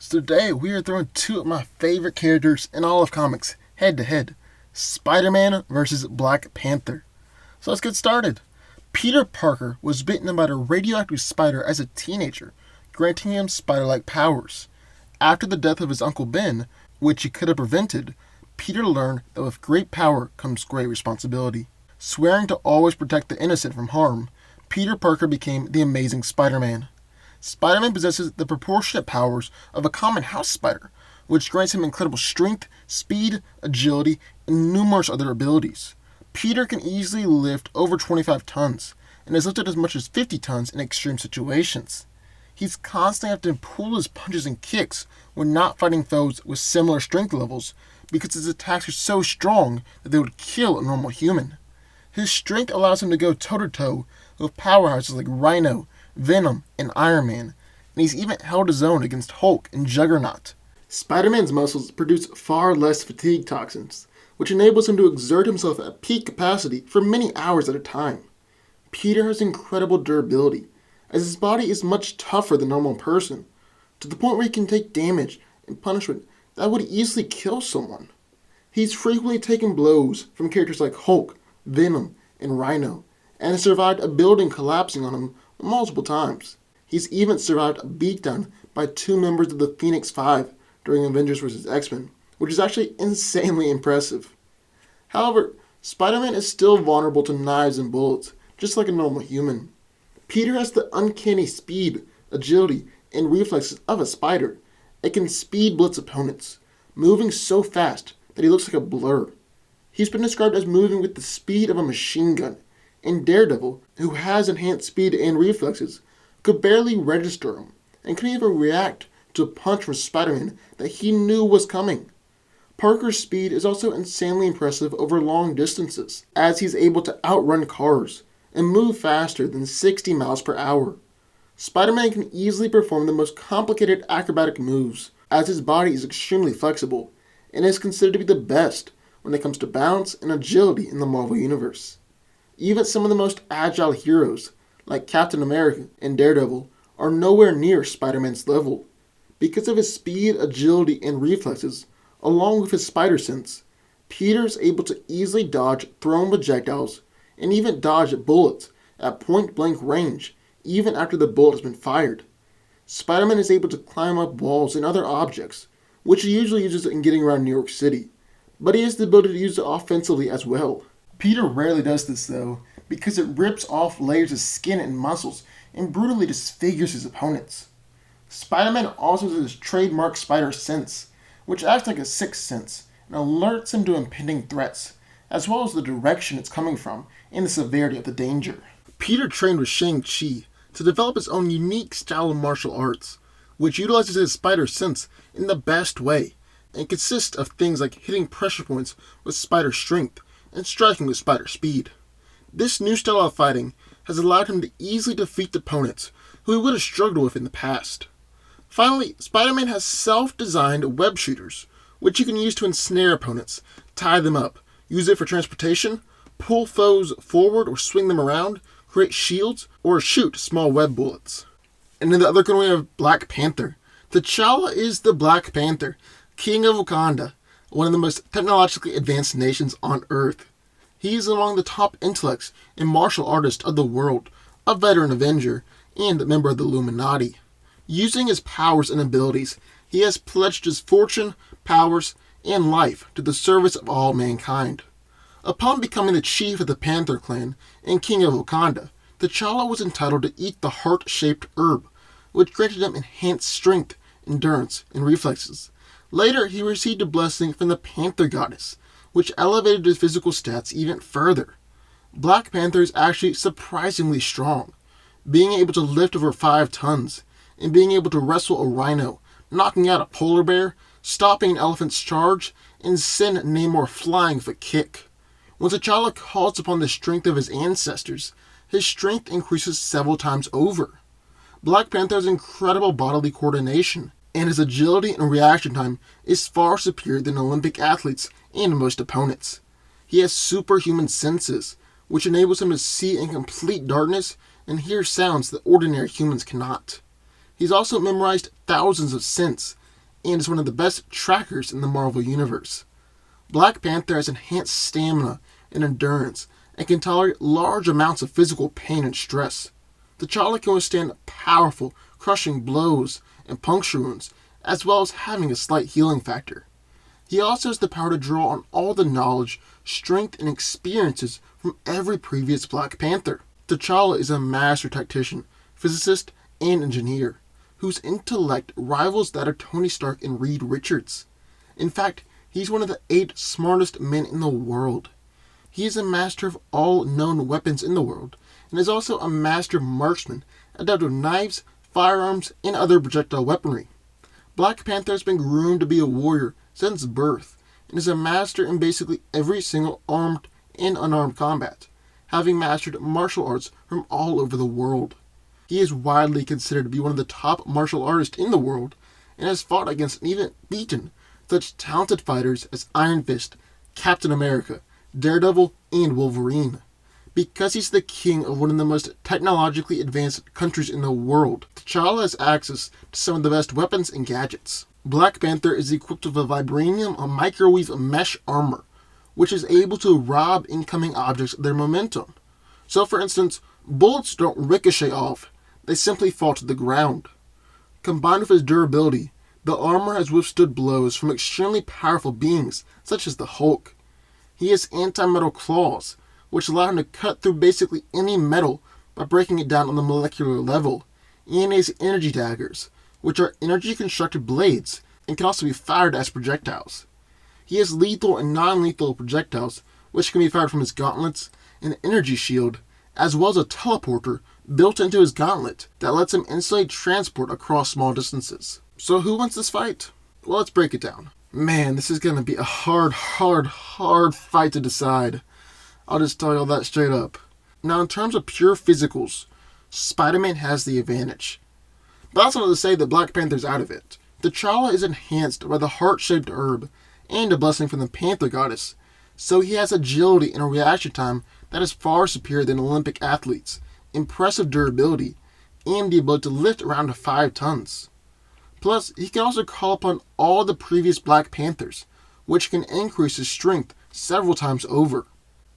So today we are throwing two of my favorite characters in all of comics head to head. Spider-Man versus Black Panther. So let's get started. Peter Parker was bitten by a radioactive spider as a teenager, granting him spider-like powers. After the death of his Uncle Ben, which he could have prevented, Peter learned that with great power comes great responsibility. Swearing to always protect the innocent from harm, Peter Parker became the Amazing Spider-Man. Spider-Man possesses the proportionate powers of a common house spider, which grants him incredible strength, speed, agility, and numerous other abilities. Peter can easily lift over 25 tons, and has lifted as much as 50 tons in extreme situations. He's constantly having to pull his punches and kicks when not fighting foes with similar strength levels, because his attacks are so strong that they would kill a normal human. His strength allows him to go toe-to-toe with powerhouses like Rhino, Venom, and Iron Man, and he's even held his own against Hulk and Juggernaut. Spider-Man's muscles produce far less fatigue toxins, which enables him to exert himself at peak capacity for many hours at a time. Peter has incredible durability, as his body is much tougher than a normal person, to the point where he can take damage and punishment that would easily kill someone. He's frequently taken blows from characters like Hulk, Venom, and Rhino, and has survived a building collapsing on him multiple times. He's even survived a beatdown by two members of the Phoenix Five during Avengers vs. X-Men, which is actually insanely impressive. However, Spider-Man is still vulnerable to knives and bullets, just like a normal human. Peter has the uncanny speed, agility, and reflexes of a spider. It can speed blitz opponents, moving so fast that he looks like a blur. He's been described as moving with the speed of a machine gun, and Daredevil, who has enhanced speed and reflexes, could barely register him, and couldn't even react to a punch from Spider-Man that he knew was coming. Parker's speed is also insanely impressive over long distances, as he's able to outrun cars and move faster than 60 miles per hour. Spider-Man can easily perform the most complicated acrobatic moves, as his body is extremely flexible, and is considered to be the best when it comes to balance and agility in the Marvel Universe. Even some of the most agile heroes, like Captain America and Daredevil, are nowhere near Spider-Man's level. Because of his speed, agility, and reflexes, along with his spider sense, Peter is able to easily dodge thrown projectiles and even dodge bullets at point-blank range, even after the bullet has been fired. Spider-Man is able to climb up walls and other objects, which he usually uses in getting around New York City, but he has the ability to use it offensively as well. Peter rarely does this though, because it rips off layers of skin and muscles and brutally disfigures his opponents. Spider-Man also has his trademark spider sense, which acts like a sixth sense and alerts him to impending threats, as well as the direction it's coming from and the severity of the danger. Peter trained with Shang-Chi to develop his own unique style of martial arts, which utilizes his spider sense in the best way, and consists of things like hitting pressure points with spider strength and striking with spider speed. This new style of fighting has allowed him to easily defeat opponents who he would have struggled with in the past. Finally, Spider-Man has self-designed web shooters, which he can use to ensnare opponents, tie them up, use it for transportation, pull foes forward or swing them around, create shields, or shoot small web bullets. And in the other corner we have Black Panther. T'Challa is the Black Panther, King of Wakanda, one of the most technologically advanced nations on Earth. He is among the top intellects and martial artists of the world, a veteran Avenger, and a member of the Illuminati. Using his powers and abilities, he has pledged his fortune, powers, and life to the service of all mankind. Upon becoming the chief of the Panther clan and King of Wakanda, T'Challa was entitled to eat the heart-shaped herb, which granted him enhanced strength, endurance, and reflexes. Later, he received a blessing from the Panther goddess, which elevated his physical stats even further. Black Panther is actually surprisingly strong, being able to lift over 5 tons, and being able to wrestle a rhino, knocking out a polar bear, stopping an elephant's charge, and send Namor flying with a kick. When T'Challa calls upon the strength of his ancestors, his strength increases several times over. Black Panther has incredible bodily coordination, and his agility and reaction time is far superior than Olympic athletes and most opponents. He has superhuman senses, which enables him to see in complete darkness and hear sounds that ordinary humans cannot. He's also memorized thousands of scents and is one of the best trackers in the Marvel Universe. Black Panther has enhanced stamina and endurance and can tolerate large amounts of physical pain and stress. T'Challa can withstand powerful, crushing blows and puncture wounds, as well as having a slight healing factor. He also has the power to draw on all the knowledge, strength, and experiences from every previous Black Panther. T'Challa is a master tactician, physicist, and engineer, whose intellect rivals that of Tony Stark and Reed Richards. In fact, he's one of the 8 smartest men in the world. He is a master of all known weapons in the world, and is also a master marksman, adept with knives, firearms, and other projectile weaponry. Black Panther has been groomed to be a warrior since birth, and is a master in basically every single armed and unarmed combat, having mastered martial arts from all over the world. He is widely considered to be one of the top martial artists in the world, and has fought against and even beaten such talented fighters as Iron Fist, Captain America, Daredevil, and Wolverine. Because he's the king of one of the most technologically advanced countries in the world, T'Challa has access to some of the best weapons and gadgets. Black Panther is equipped with a vibranium microwave mesh armor, which is able to rob incoming objects of their momentum. So for instance, bullets don't ricochet off, they simply fall to the ground. Combined with his durability, the armor has withstood blows from extremely powerful beings, such as the Hulk. He has anti-metal claws, which allow him to cut through basically any metal by breaking it down on the molecular level, and his energy daggers, which are energy-constructed blades and can also be fired as projectiles. He has lethal and non-lethal projectiles, which can be fired from his gauntlets, an energy shield, as well as a teleporter built into his gauntlet that lets him instantly transport across small distances. So who wins this fight? Well, let's break it down. Man, this is going to be a hard fight to decide. I'll just tell you all that straight up. Now, in terms of pure physicals, Spider-Man has the advantage. But that's not to say that Black Panther's out of it. T'Challa is enhanced by the heart-shaped herb and a blessing from the Panther goddess, so he has agility and a reaction time that is far superior than Olympic athletes, impressive durability, and the ability to lift around 5 tons. Plus, he can also call upon all the previous Black Panthers, which can increase his strength several times over.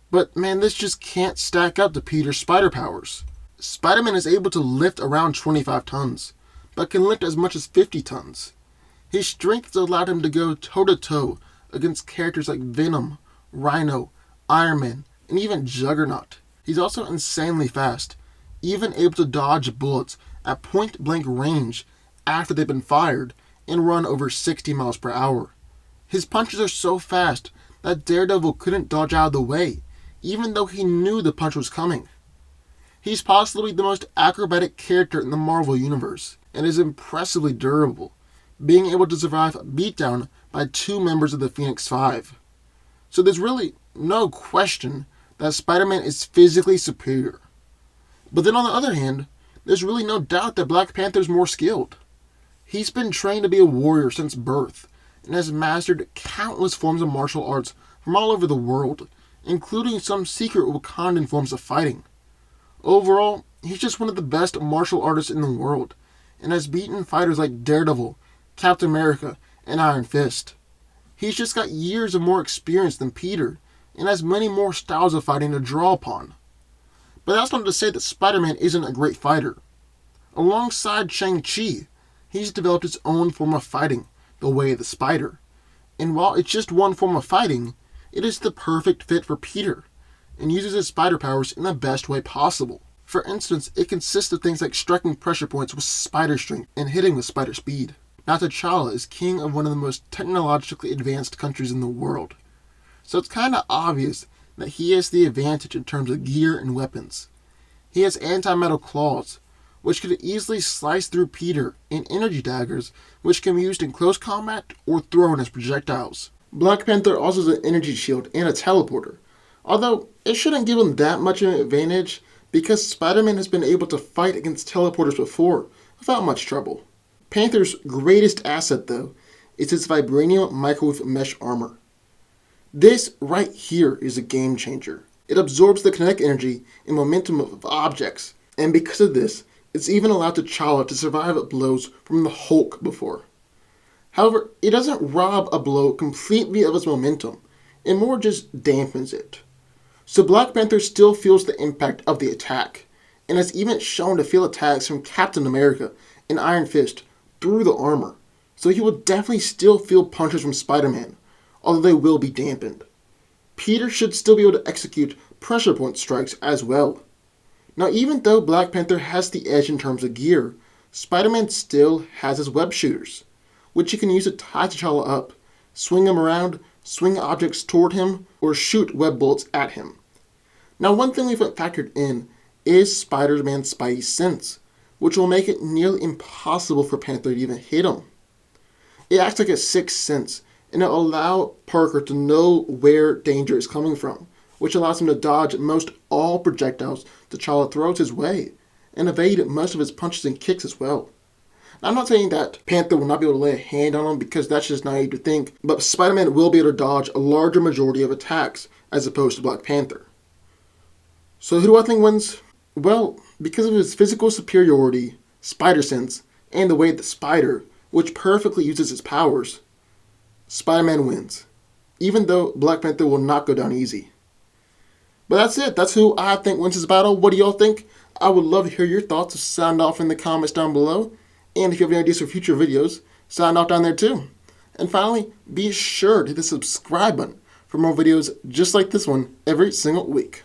But man, this just can't stack up to Peter's spider powers. Spider-Man is able to lift around 25 tons, but can lift as much as 50 tons. His strength has allowed him to go toe-to-toe against characters like Venom, Rhino, Iron Man, and even Juggernaut. He's also insanely fast, even able to dodge bullets at point-blank range after they've been fired and run over 60 miles per hour. His punches are so fast that Daredevil couldn't dodge out of the way, even though he knew the punch was coming. He's possibly the most acrobatic character in the Marvel Universe, and is impressively durable, being able to survive a beatdown by 2 members of the Phoenix Five. So there's really no question that Spider-Man is physically superior. But then on the other hand, there's really no doubt that Black Panther's more skilled. He's been trained to be a warrior since birth, and has mastered countless forms of martial arts from all over the world, including some secret Wakandan forms of fighting. Overall, he's just one of the best martial artists in the world, and has beaten fighters like Daredevil, Captain America, and Iron Fist. He's just got years of more experience than Peter, and has many more styles of fighting to draw upon. But that's not to say that Spider-Man isn't a great fighter. Alongside Shang-Chi, he's developed his own form of fighting, the Way of the Spider. And while it's just one form of fighting, it is the perfect fit for Peter, and uses his spider powers in the best way possible. For instance, it consists of things like striking pressure points with spider strength and hitting with spider speed. Now, T'Challa is king of one of the most technologically advanced countries in the world, so it's kinda obvious that he has the advantage in terms of gear and weapons. He has anti-metal claws, which could easily slice through Peter, and energy daggers, which can be used in close combat or thrown as projectiles. Black Panther also has an energy shield and a teleporter, although it shouldn't give him that much of an advantage because Spider-Man has been able to fight against teleporters before without much trouble. Panther's greatest asset, though, is his vibranium microwave mesh armor. This right here is a game changer. It absorbs the kinetic energy and momentum of objects, and because of this, it's even allowed T'Challa to survive blows from the Hulk before. However, it doesn't rob a blow completely of its momentum. It more just dampens it. So Black Panther still feels the impact of the attack, and is even shown to feel attacks from Captain America and Iron Fist through the armor. So he will definitely still feel punches from Spider-Man, although they will be dampened. Peter should still be able to execute pressure point strikes as well. Now, even though Black Panther has the edge in terms of gear, Spider-Man still has his web shooters, which he can use to tie T'Challa up, swing him around, swing objects toward him, or shoot web bullets at him. Now, one thing we haven't factored in is Spider-Man's Spidey sense, which will make it nearly impossible for Panther to even hit him. It acts like a sixth sense, and it'll allow Parker to know where danger is coming from, which allows him to dodge most all projectiles T'Challa throws his way, and evade most of his punches and kicks as well. Now, I'm not saying that Panther will not be able to lay a hand on him, because that's just naive to think, but Spider-Man will be able to dodge a larger majority of attacks as opposed to Black Panther. So who do I think wins? Well, because of his physical superiority, spider sense, and the way that Spider, which perfectly uses his powers, Spider-Man wins, even though Black Panther will not go down easy. But that's it. That's who I think wins this battle. What do y'all think? I would love to hear your thoughts. Sound off in the comments down below. And if you have any ideas for future videos, sound off down there too. And finally, be sure to hit the subscribe button for more videos just like this one every single week.